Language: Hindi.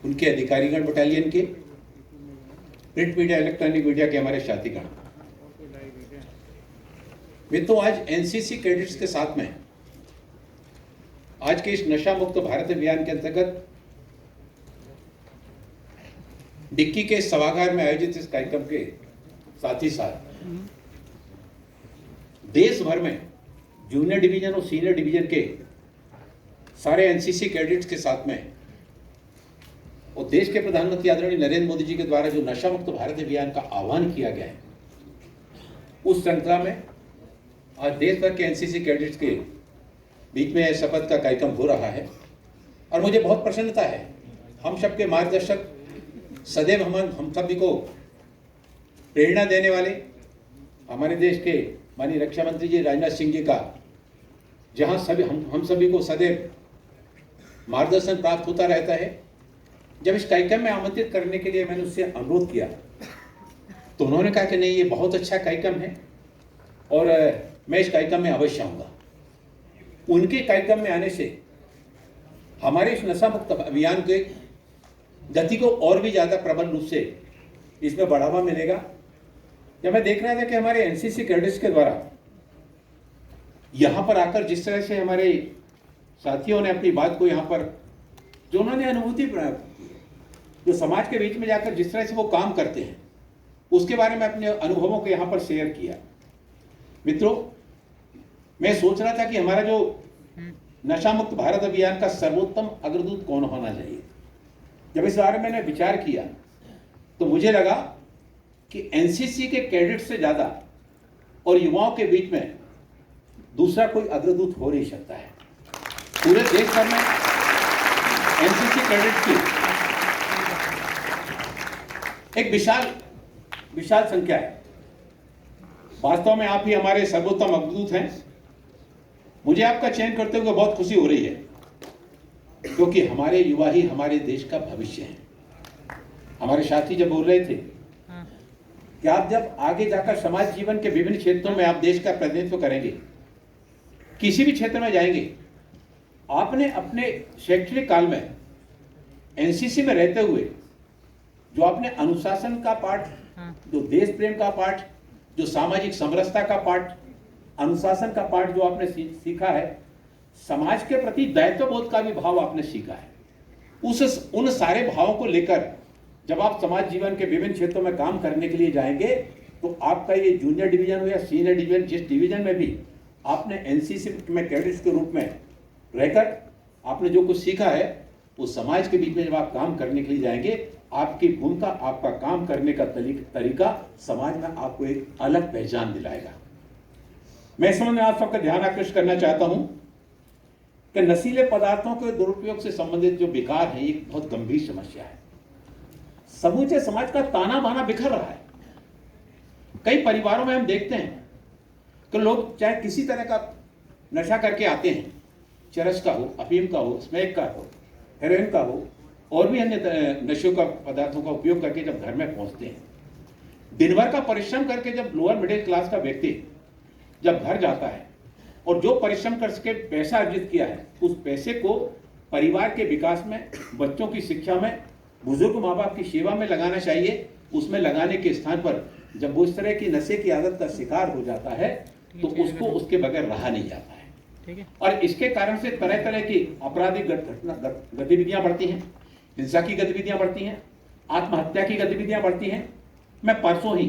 उनके अधिकारीगण बटालियन के, प्रिंट मीडिया, इलेक्ट्रॉनिक मीडिया के हमारे साथीगण, मित्रों, आज एनसीसी कैडेट्स के साथ में आज के इस नशा मुक्त भारत अभियान के अंतर्गत डिक्की के सभागार में आयोजित इस कार्यक्रम के साथ ही साथ देश भर में जूनियर डिवीजन और सीनियर डिवीजन के सारे एनसीसी कैडेट्स के साथ में और देश के प्रधानमंत्री आदरणीय नरेंद्र मोदी जी के द्वारा जो नशा मुक्त भारत अभियान का आह्वान किया गया है, उस श्रृंखला में आज देश भर के एनसीसी कैडेट्स के बीच में शपथ का कार्यक्रम हो रहा है और मुझे बहुत प्रसन्नता है। हम सबके मार्गदर्शक, सदैव हम सभी को प्रेरणा देने वाले हमारे देश के माननीय रक्षा मंत्री जी राजनाथ सिंह जी का जहां सभी हम सभी को सदैव मार्गदर्शन प्राप्त होता रहता है। जब इस कार्यक्रम में आमंत्रित करने के लिए मैंने उससे अनुरोध किया तो उन्होंने कहा कि नहीं, ये बहुत अच्छा कार्यक्रम है और मैं इस कार्यक्रम में अवश्य आऊँगा। उनके कार्यक्रम में आने से हमारे इस नशा मुक्त अभियान के गति को और भी ज़्यादा प्रबल रूप से इसमें बढ़ावा मिलेगा। जब मैं देख रहा था कि हमारे एनसीसी कैडेट्स के द्वारा यहाँ पर आकर जिस तरह से हमारे साथियों ने अपनी बात को यहाँ पर जो उन्होंने अनुभूति जो समाज के बीच में जाकर जिस तरह से वो काम करते हैं, उसके बारे में अपने अनुभवों को यहाँ पर शेयर किया। मित्रों, मैं सोच रहा था कि हमारा जो नशा मुक्त भारत अभियान का सर्वोत्तम अग्रदूत कौन होना चाहिए। जब इस बारे में मैंने विचार किया तो मुझे लगा कि एनसीसी के कैडेट से ज़्यादा और युवाओं के बीच में दूसरा कोई अग्रदूत हो नहीं सकता है। पूरे देश भर में एनसीसी कैडेट की एक विशाल संख्या है। वास्तव में आप ही हमारे सर्वोत्तम अग्रदूत हैं। मुझे आपका चयन करते हुए बहुत खुशी हो रही है क्योंकि हमारे युवा ही हमारे देश का भविष्य है। हमारे साथी जब बोल रहे थे कि आप जब आगे जाकर समाज जीवन के विभिन्न क्षेत्रों में आप देश का प्रतिनिधित्व करेंगे, किसी भी क्षेत्र में जाएंगे, आपने अपने शैक्षणिक काल में एनसीसी में रहते हुए जो आपने अनुशासन का पाठ, जो देश प्रेम का पाठ, जो सामाजिक समरसता का पाठ, अनुशासन का पाठ जो आपने सीखा है, समाज के प्रति दायित्व बोध का भी भाव आपने सीखा है। उन सारे भावों को लेकर जब आप समाज जीवन के विभिन्न क्षेत्रों में काम करने के लिए जाएंगे तो आपका ये जूनियर डिवीजन हो या सीनियर डिवीजन, जिस डिवीजन में भी आपने एनसीसी में कैडेट्स के रूप में रहकर आपने जो कुछ सीखा है, उस समाज के बीच में जब आप काम करने के लिए जाएंगे, आपकी भूमिका, आपका काम करने का तरीका समाज में आपको एक अलग पहचान दिलाएगा। मैं इस समय आप सबका ध्यान आकृष्ट करना चाहता हूं कि नशीले पदार्थों के दुरुपयोग से संबंधित जो विकार है, एक बहुत गंभीर समस्या है। समूचे समाज का ताना बाना बिखर रहा है। कई परिवारों में हम देखते हैं कि लोग चाहे किसी तरह का नशा करके आते हैं, चरस का हो, अफीम का हो, स्मैक का हो, हेरोइन का हो, और भी अन्य नशों का पदार्थों का उपयोग करके जब घर में पहुंचते हैं, दिन भर का परिश्रम करके जब लोअर मिडिल क्लास का व्यक्ति जब घर जाता है और जो परिश्रम करके पैसा अर्जित किया है, उस पैसे को परिवार के विकास में, बच्चों की शिक्षा में, बुजुर्ग माँ बाप की सेवा में लगाना चाहिए। उसमें लगाने के स्थान पर जब वो इस तरह की नशे की आदत का शिकार हो जाता है तो उसको उसके बगैर रहा नहीं जाता है। ठीक है। और इसके कारण से तरह तरह की आपराधिक गतिविधियां बढ़ती हैं, हिंसा की गतिविधियां बढ़ती हैं, आत्महत्या की गतिविधियां बढ़ती हैं। मैं परसों ही